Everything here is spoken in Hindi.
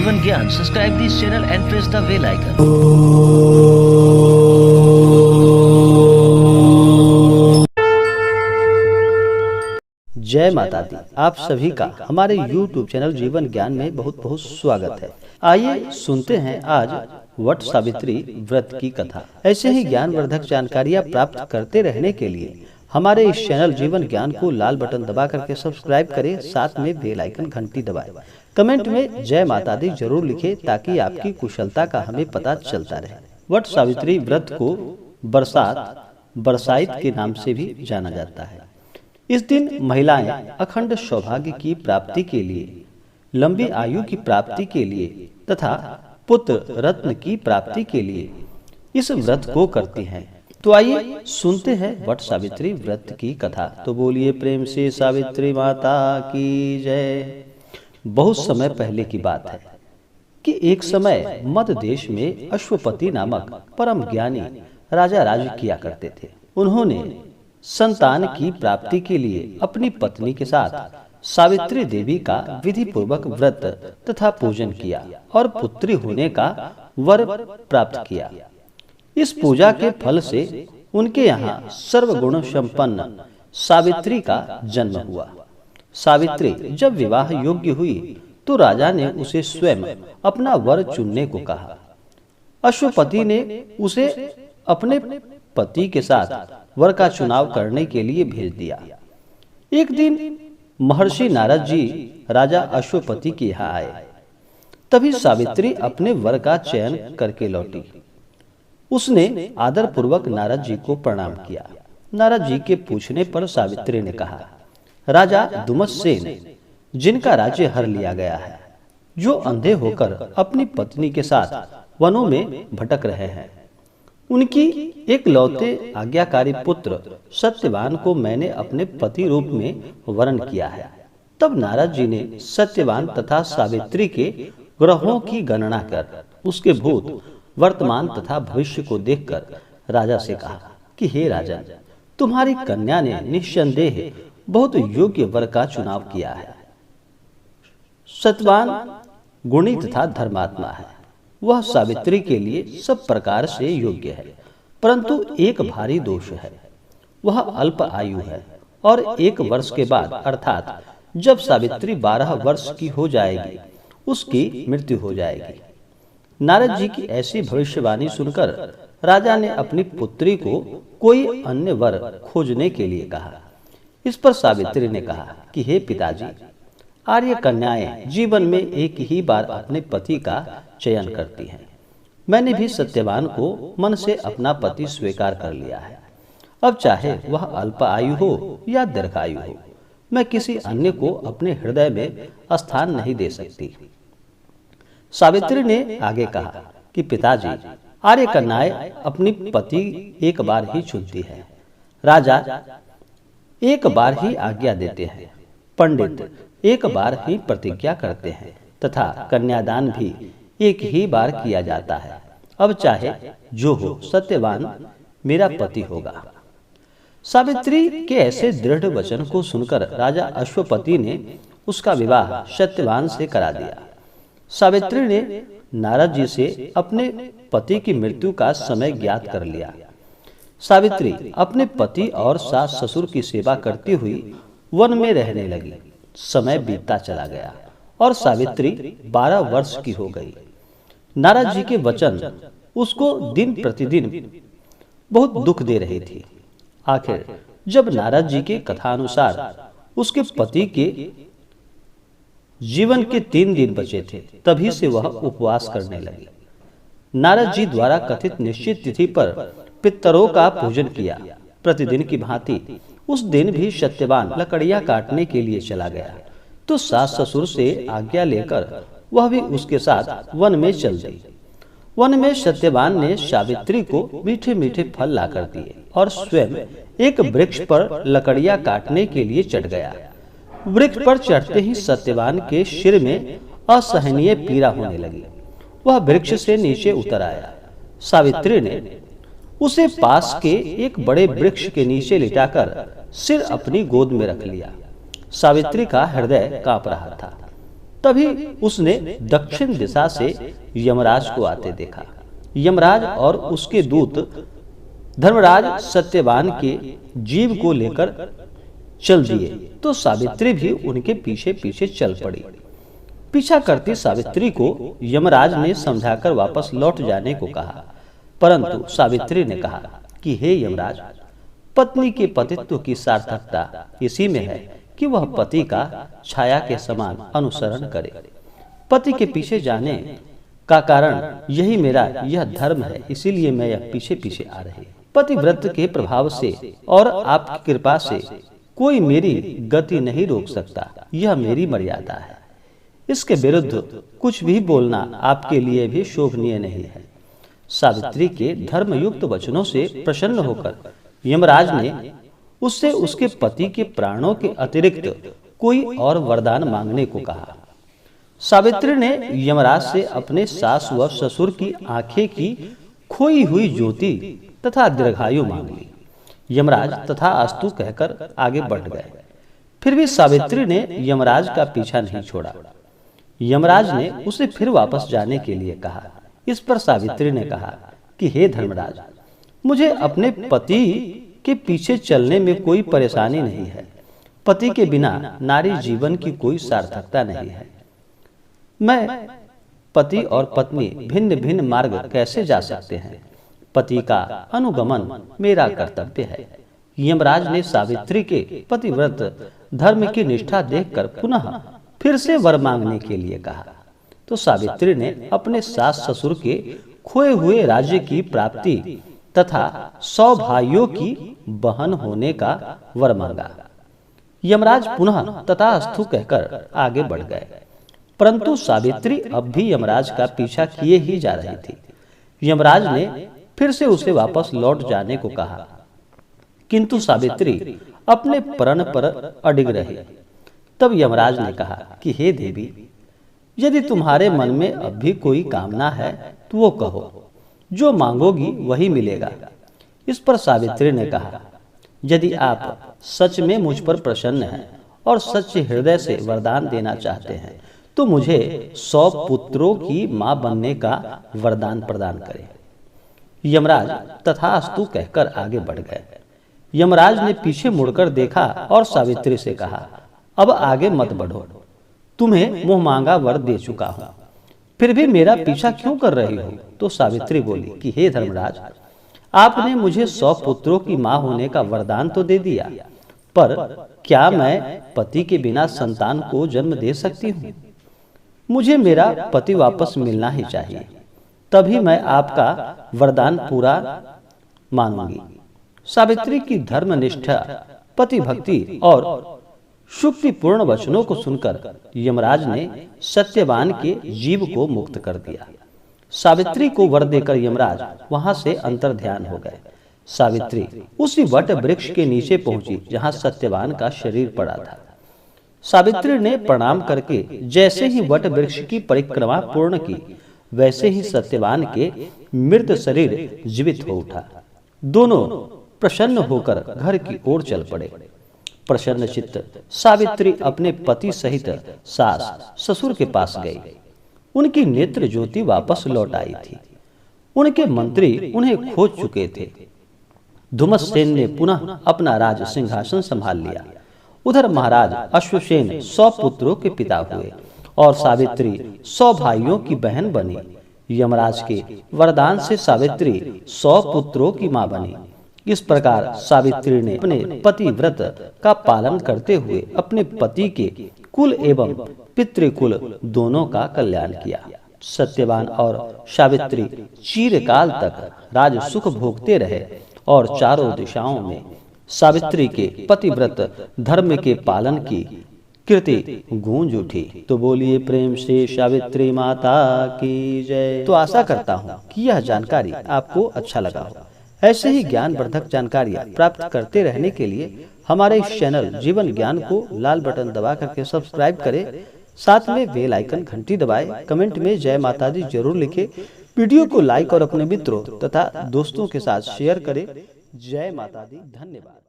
जीवन ज्ञान, subscribe this channel and press the bell icon. जय माता दी। आप सभी का हमारे YouTube चैनल जीवन ज्ञान में बहुत बहुत स्वागत है। आइए सुनते हैं आज वट सावित्री व्रत की कथा। ऐसे ही ज्ञानवर्धक जानकारियाँ प्राप्त करते रहने के लिए हमारे इस चैनल जीवन ज्ञान को लाल बटन दबा करके सब्सक्राइब करें, साथ में बेल आइकन घंटी दबाएं। कमेंट में जय माता दी जरूर लिखें ताकि आपकी कुशलता का हमें पता चलता रहे। वट सावित्री व्रत को बरसाइत के नाम से भी जाना जाता है। इस दिन महिलाएं अखंड सौभाग्य की प्राप्ति के लिए, लंबी आयु की प्राप्ति के लिए तथा पुत्र रत्न की प्राप्ति के लिए इस व्रत को करती हैं। तो आइए सुनते हैं वट सावित्री व्रत की कथा। तो बोलिए प्रेम से सावित्री माता की जय। बहुत समय पहले की बात है कि एक समय मध्य देश में अश्वपति नामक परम ज्ञानी राजा राज किया करते थे। उन्होंने संतान की प्राप्ति के लिए अपनी पत्नी के साथ सावित्री देवी का विधि पूर्वक व्रत तथा पूजन किया और पुत्री होने का वर प्राप्त किया। इस पूजा के फल से उनके यहाँ सर्वगुण संपन्न सावित्री का जन्म हुआ। सावित्री जब विवाह योग्य हुई तो राजा ने उसे स्वयं अपना वर चुनने को कहा। अश्वपति ने उसे अपने पति के साथ वर का चुनाव करने के लिए भेज दिया। एक दिन महर्षि नारद जी राजा अश्वपति के यहाँ आए। तभी सावित्री अपने वर का चयन करके लौटी। उसने आदर पूर्वक नारद जी को प्रणाम किया। नारद जी के पूछने पर सावित्री ने कहा, राजा दुमतसेन जिनका राज्य हर लिया गया है, जो अंधे होकर अपनी पत्नी के साथ वनों में भटक रहे हैं, उनकी एक लौते आज्ञाकारी पुत्र सत्यवान को मैंने अपने पति रूप में वरण किया है। तब नारद जी ने सत्यवान तथा सावित्री के ग्रहों की गणना कर उसके भूत वर्तमान तथा भविष्य को देखकर राजा से कहा कि हे राजन, तुम्हारी कन्या ने निस्संदेह बहुत योग्य वर का चुनाव किया है। सत्यवान गुणी तथा धर्मात्मा है। वह सावित्री के लिए सब प्रकार से योग्य है, परंतु एक भारी दोष है। वह अल्प आयु है और 1 वर्ष के बाद अर्थात जब सावित्री 12 वर्ष की हो जाएगी, उसकी मृत्यु हो जाएगी। नारद जी की ऐसी भविष्यवाणी सुनकर राजा ने अपनी पुत्री को कोई अन्य वर खोजने के लिए कहा। इस पर सावित्री ने कहा कि हे पिताजी, आर्य कन्याएं जीवन में एक ही बार अपने पति का चयन करती हैं। मैंने भी सत्यवान को मन से अपना पति स्वीकार कर लिया है। अब चाहे वह अल्प आयु हो या दीर्घायु हो, मैं किसी अन्य को अपने हृदय में स्थान नहीं दे सकती। सावित्री ने आगे कहा कि पिताजी, आर्य कन्याएं अपनी पति एक बार ही चुनती है। राजा एक बार ही आज्ञा देते हैं, पंडित एक बार ही प्रतिज्ञा करते हैं तथा कन्यादान भी एक ही बार किया जाता है। अब चाहे जो हो, सत्यवान मेरा पति होगा। सावित्री के ऐसे दृढ़ वचन को सुनकर राजा अश्वपति ने उसका विवाह सत्यवान से करा दिया। सावित्री ने नारद जी से अपने पति की मृत्यु का समय ज्ञात कर लिया। सावित्री अपने पति और सास ससुर की सेवा करती हुई वन में रहने लगी। समय बीतता चला गया और सावित्री 12 वर्ष की हो गई। नारद जी के वचन उसको दिन प्रतिदिन बहुत दुख दे रहे थे। आखिर जब नारद जी के कथानुसार उसके पति के जीवन के 3 दिन बचे थे, तभी से वह उपवास करने लगी। नारद जी द्वारा कथित निश्चित तिथि पर पितरों का पूजन किया। प्रतिदिन की भांति उस दिन भी सत्यवान लकड़ियां काटने के लिए चला गया, तो सास ससुर से आज्ञा लेकर वह भी उसके साथ वन में चल गई। वन में सत्यवान ने सावित्री को मीठे मीठे फल लाकर दिए और स्वयं एक वृक्ष पर लकड़ियां काटने के लिए चढ़ गया। वृक्ष पर चढ़ते ही सत्यवान के सिर में असहनीय पीड़ा होने लगी। वह वृक्ष से नीचे उतर आया। सावित्री ने उसे पास के एक बड़े वृक्ष के नीचे लिटाकर सिर अपनी गोद में रख लिया। सावित्री का हृदय कांप रहा था। तभी उसने दक्षिण दिशा से यमराज को आते देखा। यमराज और उसके दूत धर्मराज सत्यवान के जीव को लेकर चल दिए तो सावित्री भी उनके पीछे पीछे चल पड़ी। पीछा करती सावित्री को यमराज ने समझाकर वापस लौट जाने को कहा, परंतु सावित्री ने कहा कि हे यमराज, पत्नी के पतित्व की सार्थकता इसी में है कि वह पति का छाया के समान अनुसरण करे। पति के पीछे जाने का कारण यही मेरा यह धर्म है, इसीलिए मैं यह पीछे पीछे आ रही। पतिव्रत के प्रभाव से और आपकी कृपा से कोई मेरी गति नहीं रोक सकता, यह मेरी मर्यादा है। इसके विरुद्ध कुछ भी बोलना आपके लिए भी शोभनीय नहीं है। सावित्री के धर्मयुक्त वचनों से प्रसन्न होकर यमराज ने उससे उसके पति के प्राणों के अतिरिक्त कोई और वरदान मांगने को कहा। सावित्री ने यमराज से अपने सास व ससुर की आंखें की खोई हुई ज्योति तथा दीर्घायु मांग ली। यमराज तथास्तु कहकर आगे बढ़ गए। फिर भी सावित्री ने यमराज का पीछा नहीं छोड़ा। यमराज ने उसे फिर वापस जाने के लिए कहा। इस पर सावित्री ने कहा कि हे धर्मराज, मुझे अपने पति के पीछे चलने में कोई परेशानी नहीं है। पति के बिना नारी जीवन की कोई सार्थकता नहीं है। मैं पति और पत्नी भिन्न भिन्न मार्ग कैसे जा सकते हैं? पति का अनुगमन मेरा कर्तव्य है। यमराज ने सावित्री के पतिव्रत धर्म की निष्ठा देखकर पुनः फिर से वर मांगने के लिए कहा तो सावित्री ने अपने सास ससुर के खोए हुए राज्य की प्राप्ति तथा 100 भाइयों की बहन होने का वर मांगा। यमराज पुनः तथास्तु कहकर आगे बढ़ गए, परंतु सावित्री अब भी यमराज का पीछा किए ही जा रही थी। यमराज ने फिर से उसे वापस लौट जाने को कहा, किंतु सावित्री अपने प्रण पर अडिग रही। तब यमराज ने कहा कि हे देवी, यदि तुम्हारे मन में अब भी कोई कामना है तो वो कहो, जो मांगोगी वही मिलेगा। इस पर सावित्री ने कहा, यदि आप सच में मुझ पर प्रसन्न हैं और सच्चे हृदय से वरदान देना चाहते हैं तो मुझे 100 पुत्रों की मां बनने का वरदान प्रदान करें। यमराज तथास्तु कहकर आगे बढ़ गए। यमराज ने पीछे मुड़कर देखा और सावित्री से कहा, अब आगे मत बढ़ो, तुम्हें मुंह मांगा वर दे चुका हूं, फिर भी मेरा पीछा क्यों कर रही हो? तो सावित्री बोली कि हे धर्मराज, आपने मुझे 100 पुत्रों की मां होने का वरदान तो दे दिया, पर क्या मैं पति के बिना संतान को जन्म दे सकती हूँ? मुझे मेरा पति वापस मिलना ही चाहिए, तभी मैं आपका वरदान पूरा मानूंगी। सावित्री की धर्मनिष्ठा, पति भक्ति और शुक्तिपूर्ण वचनों को सुनकर यमराज ने सत्यवान के जीव को मुक्त कर दिया। सावित्री को वर देकर यमराज वहां से अंतर्ध्यान हो गए। सावित्री उसी वट वृक्ष के नीचे पहुंची जहां सत्यवान का शरीर पड़ा था। सावित्री ने प्रणाम करके जैसे ही वट वृक्ष की परिक्रमा पूर्ण की, वैसे ही सत्यवान के मृत शरीर जीवित हो उठा। दोनों प्रसन्न होकर घर की ओर चल पड़े। प्रसन्न चित्त सावित्री अपने पति सहित सास ससुर के पास गई। उनकी नेत्र ज्योति वापस लौट आई थी। उनके मंत्री उन्हें खोज चुके थे। धुमसेन ने पुनः अपना राज सिंहासन संभाल लिया। उधर महाराज अश्वसेन 100 पुत्रों के पिता हुए और सावित्री 100 भाइयों की बहन बनी। यमराज के वरदान से सावित्री 100 पुत्रों की मां बनी। इस प्रकार सावित्री ने अपने पतिव्रत का पालन करते हुए अपने पति के कुल एवं पितृकुल दोनों का कल्याण किया। सत्यवान और सावित्री चिरकाल तक राज सुख भोगते रहे और चारों दिशाओं में सावित्री के पतिव्रत धर्म के पालन की कीर्ति गूंज उठी। तो बोलिए प्रेम से सावित्री माता की जय। तो आशा करता हूँ कि यह जानकारी आपको अच्छा लगा हो। ऐसे ही ज्ञानवर्धक जानकारियाँ प्राप्त करते रहने के लिए हमारे इस चैनल जीवन ज्ञान को लाल बटन दबा करके सब्सक्राइब करें, साथ में बेल आइकन घंटी दबाएं, कमेंट में जय माता दी जरूर लिखें, वीडियो को लाइक और अपने मित्रों तथा दोस्तों के साथ शेयर करें। जय माता दी। धन्यवाद।